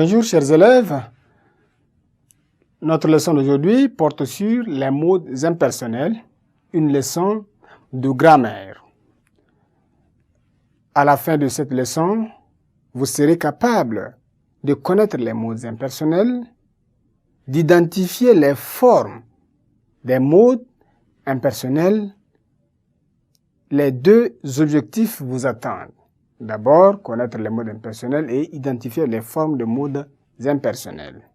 Bonjour chers élèves, notre leçon d'aujourd'hui porte sur les modes impersonnels, une leçon de grammaire. À la fin de cette leçon, vous serez capable de connaître les modes impersonnels, d'identifier les formes des modes impersonnels. Les deux objectifs vous attendent. D'abord, connaître les modes impersonnels et identifier les formes de modes impersonnels.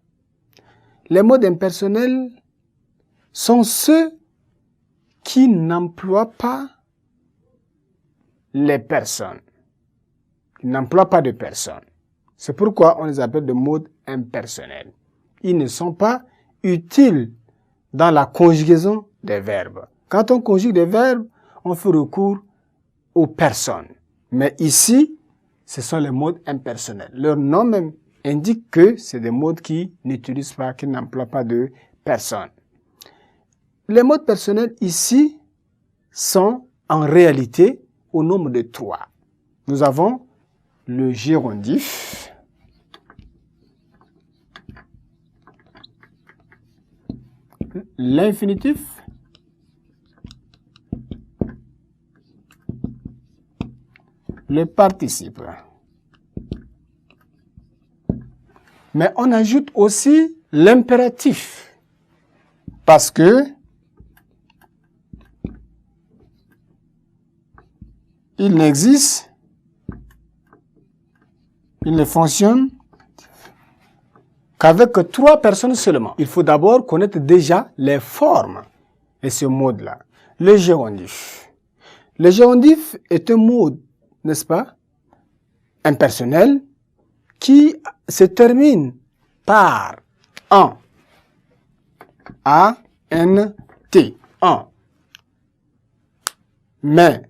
Les modes impersonnels sont ceux qui n'emploient pas les personnes. Ils n'emploient pas de personnes. C'est pourquoi on les appelle des modes impersonnels. Ils ne sont pas utiles dans la conjugaison des verbes. Quand on conjugue des verbes, on fait recours aux personnes. Mais ici, ce sont les modes impersonnels. Leur nom même indique que c'est des modes qui n'utilisent pas, qui n'emploient pas de personnes. Les modes personnels ici sont en réalité au nombre de 3. Nous avons le gérondif, l'infinitif, le participe. Mais on ajoute aussi l'impératif parce que il n'existe, il ne fonctionne qu'avec 3 personnes seulement. Il faut d'abord connaître déjà les formes de ce mode-là. Le gérondif. Le gérondif est un mode, n'est-ce pas, impersonnel, qui se termine par en. A-N-T. En. Mais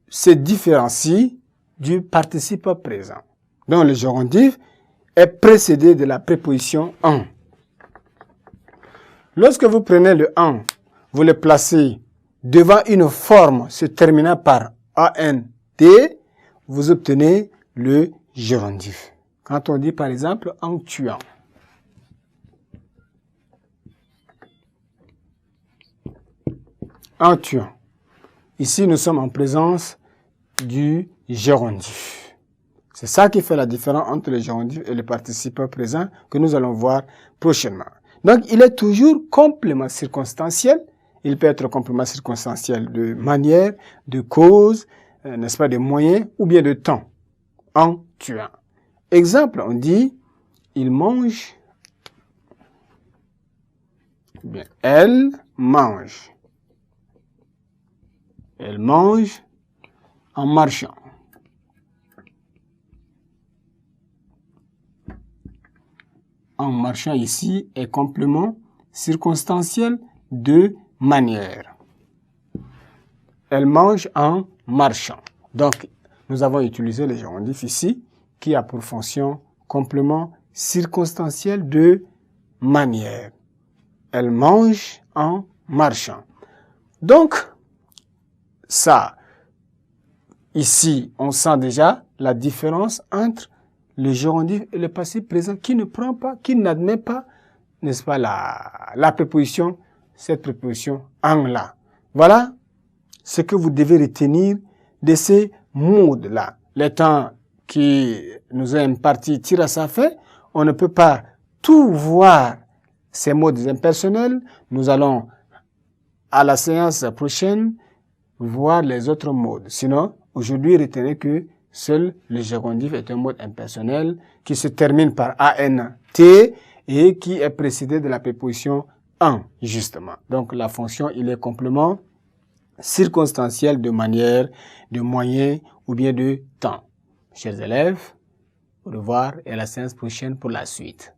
se différencie du participe présent. Donc le gérondif est précédé de la préposition en. Lorsque vous prenez le en, vous le placez devant une forme se terminant par A-N-T, vous obtenez le gérondif. Quand on dit par exemple en tuant. En tuant. Ici, nous sommes en présence du gérondif. C'est ça qui fait la différence entre le gérondif et le participe présent que nous allons voir prochainement. Donc, il est toujours complément circonstanciel. Il peut être complément circonstanciel de manière, de cause, n'est-ce pas, de moyen ou bien de temps. En tuant. Exemple, on dit, il mange. Bien, elle mange. Elle mange en marchant. En marchant ici est complément circonstanciel de manière. Elle mange en marchant. Donc, nous avons utilisé le gérondif ici, qui a pour fonction complément circonstanciel de manière. Elle mange en marchant. Donc, ça, ici, on sent déjà la différence entre le gérondif et le passé présent qui ne prend pas, qui n'admet pas, n'est-ce pas, la préposition, cette préposition en là. Voilà ce que vous devez retenir de ces modes-là. Le temps qui nous est imparti tire à sa fin. On ne peut pas tout voir ces modes impersonnels. Nous allons, à la séance prochaine, voir les autres modes. Sinon, aujourd'hui, retenez que seul le gérondif est un mode impersonnel qui se termine par A-N-T et qui est précédé de la préposition en, justement. Donc, la fonction, il est complément circonstanciel de manière, de moyen ou bien de temps. Chers élèves, au revoir et à la séance prochaine pour la suite.